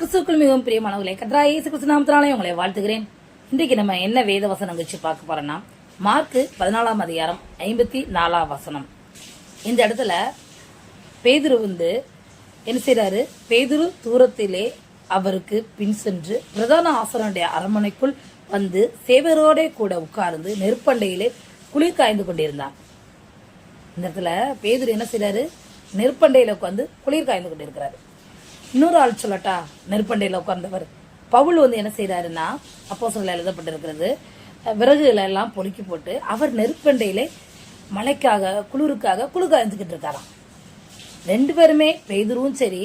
கிறிஸ்துக்குள் மிகவும் பிரியமானவர்களே, கர்த்தராகிய இயேசு கிறிஸ்து நாமத்தினாலே உங்களை வாழ்த்துகிறேன். இன்றைக்கு நம்ம என்ன வேத வசனம் வச்சு பார்க்க போறோம்னா, மார்க் 14ஆம் அதிகாரம் 54ஆம் வசனம். இந்த இடத்துல பேதுரு என்ன செய்யறாரு? பேதுரு தூரத்திலே அவருக்கு பின் சென்று பிரதான ஆசாரியனுடைய அரண்மனைக்குள் வந்து சேவரோட கூட உட்கார்ந்து நெருப்பண்டையிலே குளிர் காய்ந்து கொண்டிருந்தார். இந்த இடத்துல பேதுரு என்ன செய்யறாரு? நெருப்பண்டையில உட்கார்ந்து குளிர் காய்ந்து கொண்டிருக்கிறாரு. இன்னொரு ஆள் சொல்லட்டா, நெருப்பண்டையில உட்கார்ந்தவர் பவுல் என்ன செய்யறாருன்னா, அப்போஸ்தலர்ல எழுதப்பட்டிருக்கிறது, விறகுகளை எல்லாம் பொறுக்கி போட்டு அவர் நெருப்பண்டையிலே மழைக்காக குளிருக்காக குளிர் காய்ந்துகிட்டு இருக்காராம். ரெண்டு பேருமே, பேதுருவும் சரி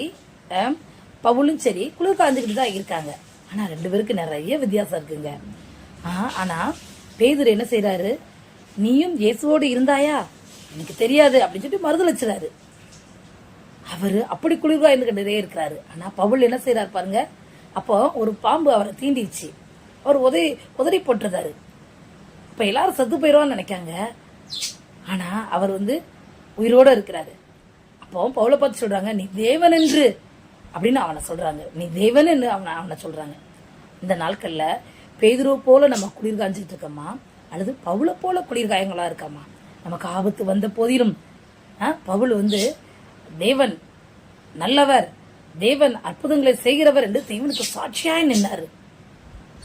பவுலும் சரி, குளிர் காய்ந்துக்கிட்டு தான் இருக்காங்க. ஆனா ரெண்டு பேருக்கு நிறைய வித்தியாசம் இருக்குங்க. ஆனா பேதுரு என்ன செய்யறாரு? நீயும் இயேசுவோடு இருந்தாயா? எனக்கு தெரியாது அப்படின்னு சொல்லி மறுதளிச்சுறாரு. அவரு அப்படி குளிர் காய்ந்துகிட்டே இருக்கிறாரு. ஆனா பவுல் என்ன செய்யறாரு பாருங்க. அப்போ ஒரு பாம்பு அவரை தீண்டிடுச்சு. அவர் உதறி போட்டுறாரு. இப்ப எல்லாரும் சத்து போயிடுவான்னு நினைக்காங்க. ஆனா அவர் உயிரோட இருக்கிறாரு. அப்போ பவுலை பார்த்து சொல்றாங்க, நீ தேவன் என்று அப்படின்னு அவனை சொல்றாங்க. நீ தேவன் என்று அவனை சொல்றாங்க. இந்த நாட்கள்ல பேதுருவை போல நம்ம குளிர் காய்ஞ்சிட்டு இருக்கோமா, அல்லது பவுலை போல குளிர் காயங்களா இருக்காமா? நமக்கு ஆபத்து வந்த போதிலும் பவுல் தேவன் நல்லவர், தேவன் அற்புதங்களை செய்கிறவர் என்று தேவனுக்கு சாட்சியாய் நின்னாரு,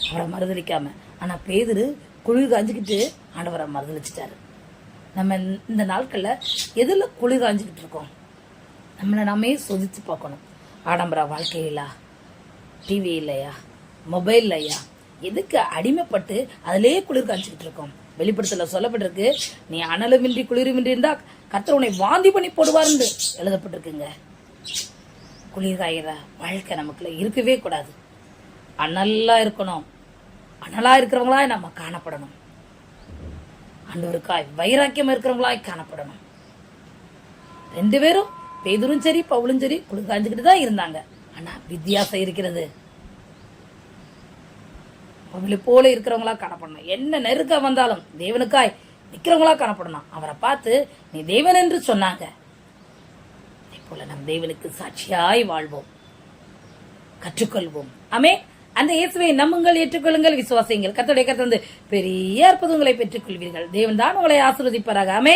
அவரை மறுதளிக்காம. ஆனா பேதுரு குளிர் காஞ்சிக்கிட்டு ஆண்டவரை மறுதளிச்சிட்டாரு. நம்ம இந்த நாட்கள்ல எதுல குளிர் காஞ்சிக்கிட்டு இருக்கோம்? நம்மளை நாமே சோதிச்சு பார்க்கணும். ஆடம்பர வாழ்க்கையிலா, டிவி இல்லையா, மொபைல் இல்லையா, எதுக்கு அடிமைப்பட்டு அதிலே குளிர் காய்ச்சிக்கிட்டு இருக்கோம்? வெளிப்படத்துல சொல்லப்பட்டிருக்கு, நீ அனலுமின்றி குளிருமின்றி இருந்தா கர்த்தர் உன்னை வாந்தி பண்ணி போடுவார்னு எழுதப்பட்டிருக்குங்க. குளிர் காயிற வாழ்க்கை நமக்குள்ள இருக்கவே கூடாது. அனலா இருக்கணும். அனலா இருக்கிறவங்களா நம்ம காணப்படணும். ஆண்டவருக்காய் வைராக்கியம் இருக்கிறவங்களாய் காணப்படணும். ரெண்டு பேரும், பேதுரும் சரி பவுலும் சரி, குளிர் காய்ஞ்சுக்கிட்டு தான் இருந்தாங்க. ஆனா வித்தியாசம் இருக்கிறது. அவளை போல இருக்கிறவங்களா காணப்படணும். என்ன நெருக்கம் வந்தாலும் தேவனுக்காய் நிக்கிறவங்களா காணப்படணும். அவரை பார்த்து நீ தேவன் என்று சொன்னாங்க. அதே போல நம் தேவனுக்கு சாட்சியாய் வாழ்வோம், கற்றுக்கொள்வோம். ஆமே. அந்த இயேசுவை நம்புங்கள், ஏற்றுக்கொள்ளுங்கள், விசுவாசியுங்கள். கர்த்தருடைய கர்த்தர் பெரிய அற்புதங்களை பெற்றுக் கொள்வீர்கள். தேவன் தான் உங்களை ஆசீர்வதிப்பாராக. ஆமே.